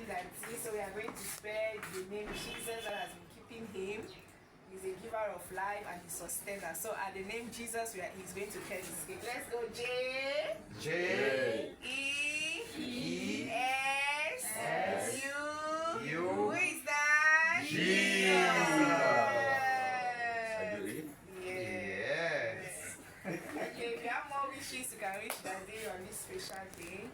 that this, so we are going to spread the name Jesus that has been keeping him. He's a giver of life and a sustainer. So at the name Jesus, he's going to carry his cake. Let's go. J-E-S-U. Who is that? Jesus. Yes. Okay, if you have more wishes, you can wish that day on this special day.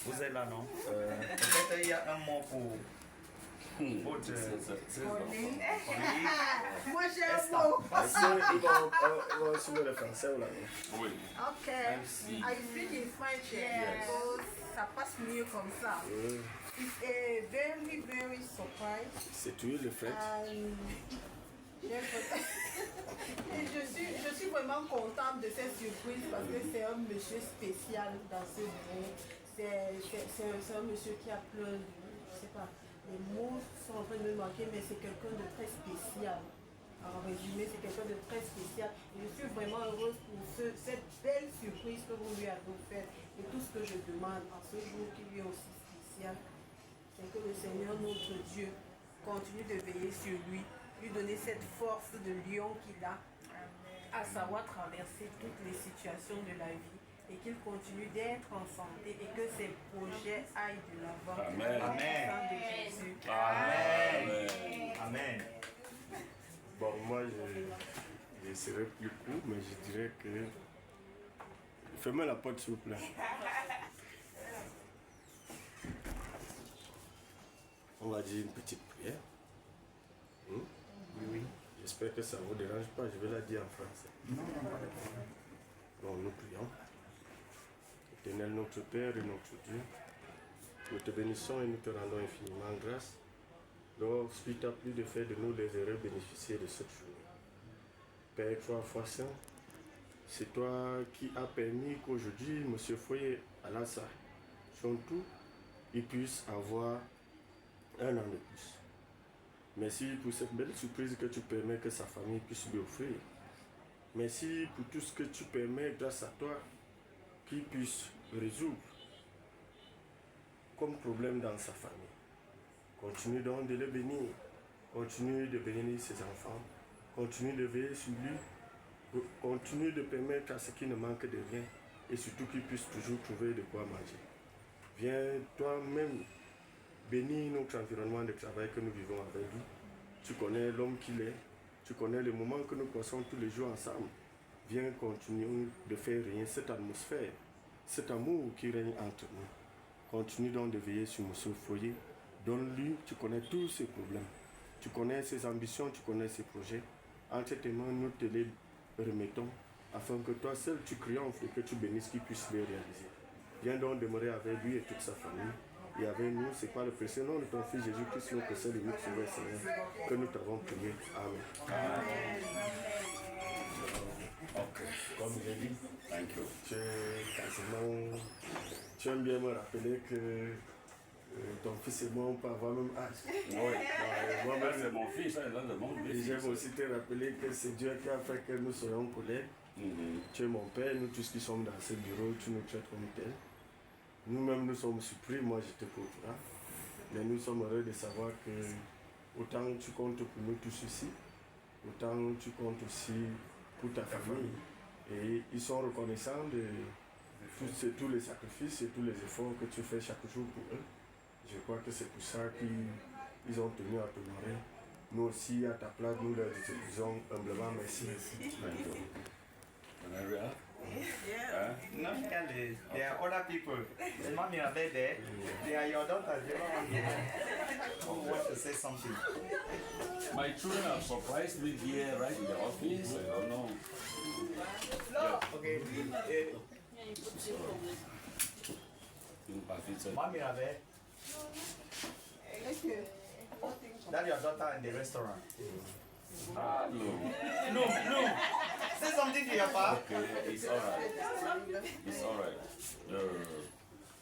Vous êtes là, non? Peut-être il y a un mot pour votre collègue. Moi j'ai un mot. On va suivre le français ou l'anglais? Oui. Ok. I speak in French because ça passe mieux comme ça. It's a very, very surprise. C'est tu le French? Je suis vraiment contente de cette surprise parce que c'est un monsieur spécial dans ce bureau. C'est un monsieur qui a plein de, je sais pas, les mots sont en train de me manquer, mais c'est quelqu'un de très spécial. En résumé, c'est quelqu'un de très spécial. Et je suis vraiment heureuse pour cette belle surprise que vous lui avez offerte. Et tout ce que je demande en ce jour qui lui est aussi spécial, c'est que le Seigneur, notre Dieu, continue de veiller sur lui, lui donner cette force de lion qu'il a, à savoir traverser toutes les situations de la vie. Et qu'il continue d'être en santé et que ses projets aillent de l'avant. Amen. Amen. De Jésus. Amen. Amen. Bon, moi, je serai plus court, mais je dirais que... Fermez la porte, s'il vous plaît. On va dire une petite prière. Oui. J'espère que ça ne vous dérange pas, je vais la dire en français. Bon, nous prions. Éternel notre Père et notre Dieu, nous te bénissons et nous te rendons infiniment grâce lorsqu'il t'a plu de faire de nous les heureux bénéficiaires de cette journée. Père, trois fois saint, c'est toi qui as permis qu'aujourd'hui, M. Foyer Alassa, son tout, il puisse avoir un an de plus. Merci pour cette belle surprise que tu permets que sa famille puisse lui offrir. Merci pour tout ce que tu permets grâce à toi qu'il puisse résoudre comme problème dans sa famille. Continue donc de le bénir. Continue de bénir ses enfants. Continue de veiller sur lui. Continue de permettre à ce qu'il ne manque de rien. Et surtout qu'il puisse toujours trouver de quoi manger. Viens toi-même bénir notre environnement de travail que nous vivons avec lui. Tu connais l'homme qu'il est. Tu connais le moment que nous passons tous les jours ensemble. Viens continuer de faire rien cette atmosphère, cet amour qui règne entre nous. Continue donc de veiller sur M. Foyer. Donne-lui, tu connais tous ses problèmes. Tu connais ses ambitions, tu connais ses projets. Entre tes mains, nous te les remettons afin que toi seul tu triomphes et que tu bénisses qu'il puisse les réaliser. Viens donc demeurer avec lui et toute sa famille. Et avec nous, c'est par le précieux nom de ton Fils Jésus-Christ, notre Seigneur et notre Sauveur Seigneur, que nous t'avons prié. Amen. Amen. Ok. Comme j'ai dit, Thank you. tu aimes bien me rappeler que ton fils et moi, on peut avoir même âge. Oui. Moi-même, c'est mon fils, hein, là, mon Et fils. j'aime aussi te rappeler que c'est Dieu qui a fait que nous soyons collègues. Tu es mon père, nous tous qui sommes dans ce bureau, tu nous traites comme tel. Nous-mêmes, nous sommes surpris, moi j'étais pas au courant. Mais nous sommes heureux de savoir que autant tu comptes pour nous tous ici, autant tu comptes aussi pour ta famille. Et ils sont reconnaissants de tous les sacrifices et tous les efforts que tu fais chaque jour pour eux. Je crois que c'est pour ça qu'ils ont tenu à t'honorer. Nous aussi, à ta place, nous leur disons humblement merci. Yeah. No, there are other people. The mommy are there. They are your daughters. They don't want to say something. My children have surprised me here, right in the office. I don't know. Okay. Mommy are there. That's your daughter in the restaurant. Ah, no. No. Say something to your papa. Okay, it's alright. It's alright.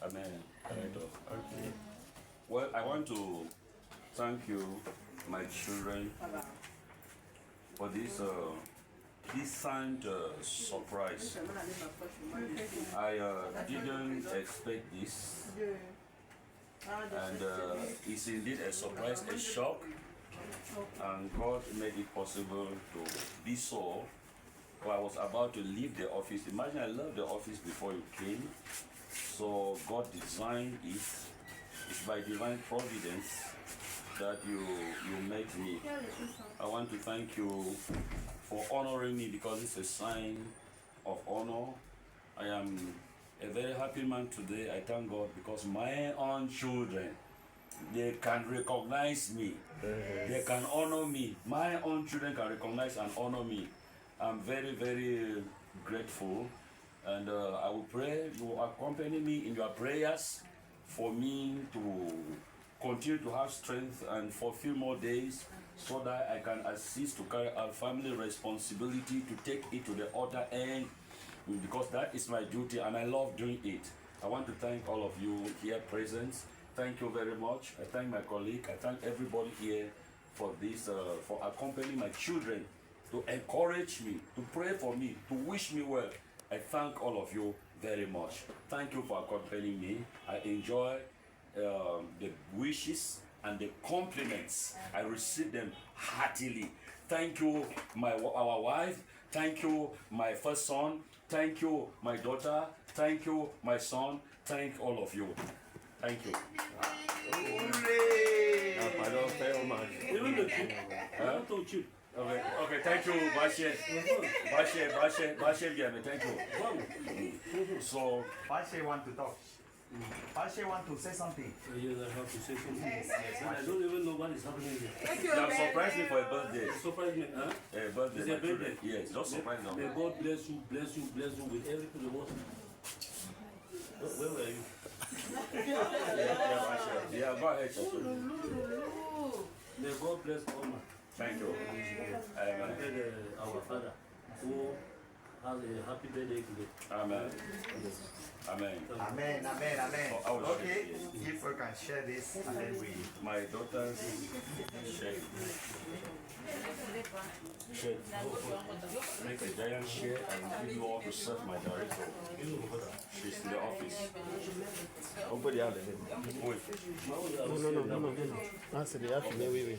Amen. Okay. Well, I want to thank you, my children, for this decent surprise. I didn't expect this, and it's indeed a surprise, a shock, and God made it possible to be so. Well, I was about to leave the office. Imagine I left the office before you came, so God designed it. It's by divine providence that you met me. I want to thank you for honoring me, because it's a sign of honor. I am a very happy man today. I thank God because my own children, they can recognize me. They can honor me. My own children can recognize and honor me. I'm very, very grateful, and I will pray you will accompany me in your prayers for me to continue to have strength and fulfill more days, so that I can assist to carry out family responsibility, to take it to the other end, because that is my duty and I love doing it. I want to thank all of you here present. Thank you very much. I thank my colleague. I thank everybody here for this, for accompanying my children, to encourage me, to pray for me, to wish me well. I thank all of you very much. Thank you for accompanying me. I enjoy the wishes and the compliments. I receive them heartily. Thank you, our wife. Thank you, my first son. Thank you, my daughter. Thank you, my son. Thank all of you. Thank you. Okay, thank you, Bashe. Bashe, thank you. So, Bashe want to talk. Bashe want to say something. Yes, I have to say something. I don't even know what is happening here. you have surprised me for a birthday. Surprise me, huh? A birthday. It's a my children. birthday. Yes, just surprise them. May God bless you with everything you want. Where were you? Yeah, go ahead. May God bless Alma. Thank you. Amen. Our Father, who has a happy birthday today. Amen. Amen. Amen, amen, amen. I will Okay, share. if we can share this, and then we. My daughters share. Share. Make a giant share and give you all to serve my director. She's in the office. No. Ah, c'est déjà fini, oui.